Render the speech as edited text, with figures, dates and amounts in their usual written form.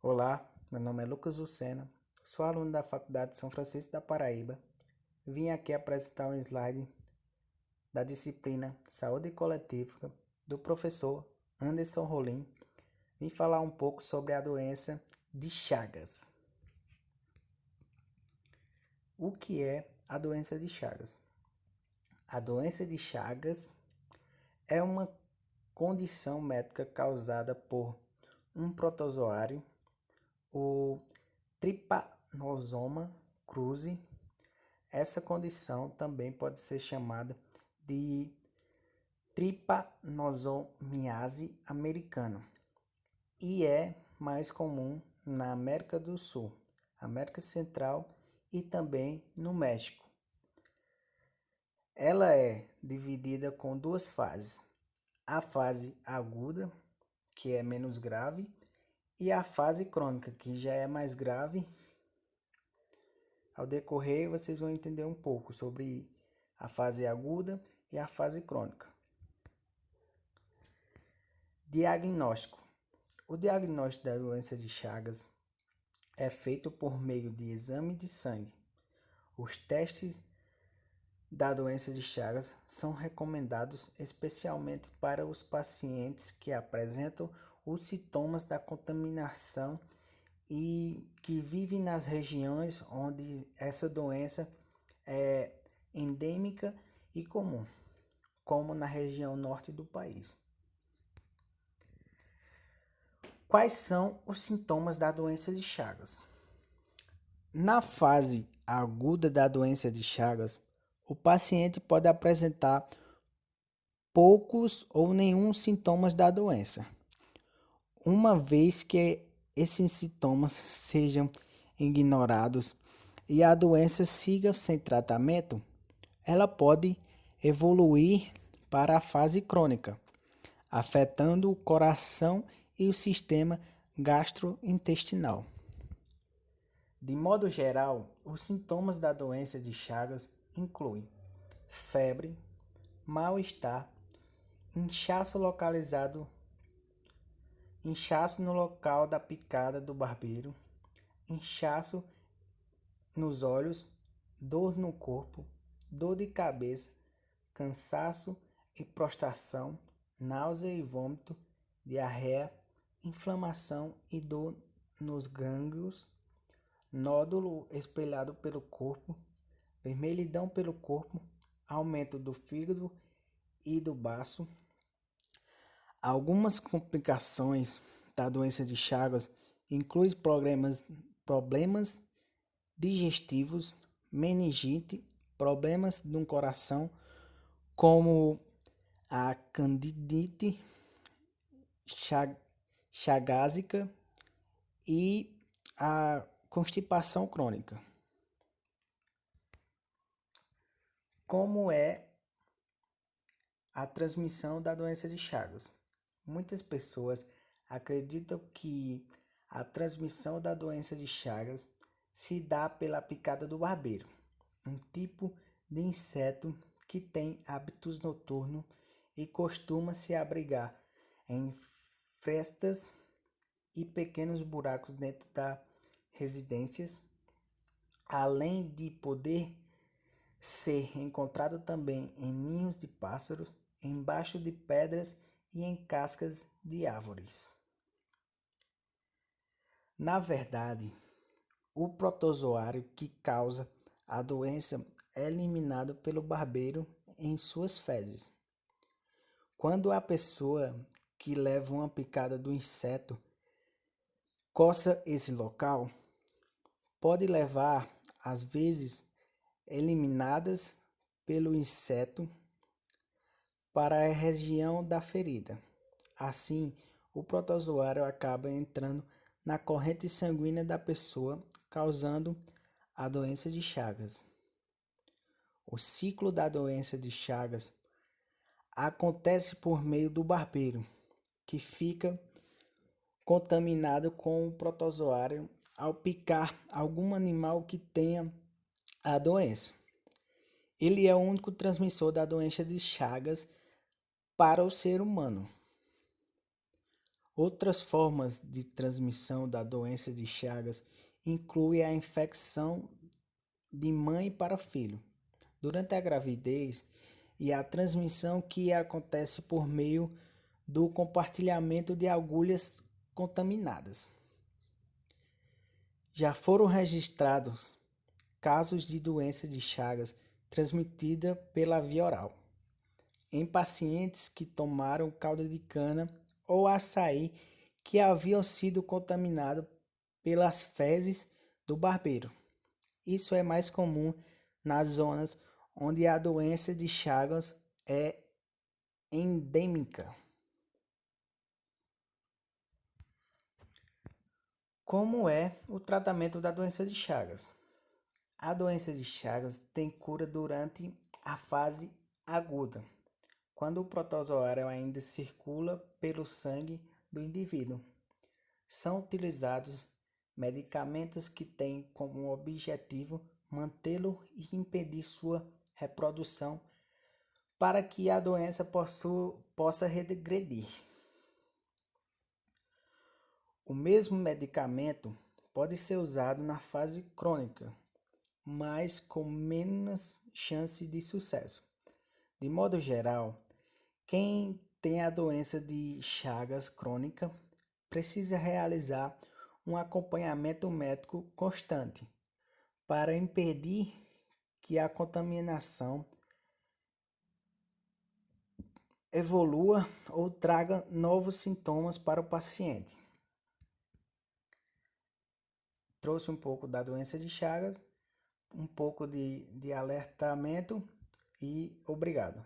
Olá, meu nome é Lucas Lucena, sou aluno da Faculdade São Francisco da Paraíba. Vim aqui apresentar um slide da disciplina Saúde Coletiva do professor Anderson Rolim. Vim falar um pouco sobre a doença de Chagas. O que é a doença de Chagas? A doença de Chagas é uma condição médica causada por um protozoário, o Trypanosoma cruzi. Essa condição também pode ser chamada de tripanosomiase americana e é mais comum na América do Sul, América Central e também no México. Ela é dividida com duas fases: a fase aguda, que é menos grave, e a fase crônica, que já é mais grave. Ao decorrer, vocês vão entender um pouco sobre a fase aguda e a fase crônica. Diagnóstico. O diagnóstico da doença de Chagas é feito por meio de exame de sangue. Os testes da doença de Chagas são recomendados especialmente para os pacientes que apresentam os sintomas da contaminação e que vivem nas regiões onde essa doença é endêmica e comum, como na região norte do país. Quais são os sintomas da doença de Chagas? Na fase aguda da doença de Chagas, o paciente pode apresentar poucos ou nenhum sintomas da doença. Uma vez que esses sintomas sejam ignorados e a doença siga sem tratamento, ela pode evoluir para a fase crônica, afetando o coração e o sistema gastrointestinal. De modo geral, os sintomas da doença de Chagas incluem febre, mal-estar, inchaço no local da picada do barbeiro, inchaço nos olhos, dor no corpo, dor de cabeça, cansaço e prostração, náusea e vômito, diarreia, inflamação e dor nos gânglios, nódulo espelhado pelo corpo, vermelhidão pelo corpo, aumento do fígado e do baço. Algumas complicações da doença de Chagas incluem problemas digestivos, meningite, problemas no coração, como a candidite chagásica e a constipação crônica. Como é a transmissão da doença de Chagas? Muitas pessoas acreditam que a transmissão da doença de Chagas se dá pela picada do barbeiro, um tipo de inseto que tem hábitos noturnos e costuma se abrigar em frestas e pequenos buracos dentro das residências, além de poder ser encontrado também em ninhos de pássaros, embaixo de pedras e em cascas de árvores. Na verdade, o protozoário que causa a doença é eliminado pelo barbeiro em suas fezes. Quando a pessoa que leva uma picada do inseto coça esse local, pode levar, às vezes, eliminadas pelo inseto para a região da ferida. Assim, o protozoário acaba entrando na corrente sanguínea da pessoa, causando a doença de Chagas. O ciclo da doença de Chagas acontece por meio do barbeiro, que fica contaminado com o protozoário ao picar algum animal que tenha a doença. Ele é o único transmissor da doença de Chagas para o ser humano. Outras formas de transmissão da doença de Chagas incluem a infecção de mãe para filho durante a gravidez e a transmissão que acontece por meio do compartilhamento de agulhas contaminadas. Já foram registrados casos de doença de Chagas transmitida pela via oral em pacientes que tomaram caldo de cana ou açaí que haviam sido contaminados pelas fezes do barbeiro. Isso é mais comum nas zonas onde a doença de Chagas é endêmica. Como é o tratamento da doença de Chagas? A doença de Chagas tem cura durante a fase aguda, quando o protozoário ainda circula pelo sangue do indivíduo. São utilizados medicamentos que têm como objetivo mantê-lo e impedir sua reprodução para que a doença possa regredir. O mesmo medicamento pode ser usado na fase crônica, mas com menos chance de sucesso. De modo geral, quem tem a doença de Chagas crônica precisa realizar um acompanhamento médico constante para impedir que a contaminação evolua ou traga novos sintomas para o paciente. Trouxe um pouco da doença de Chagas, um pouco de alertamento e obrigado.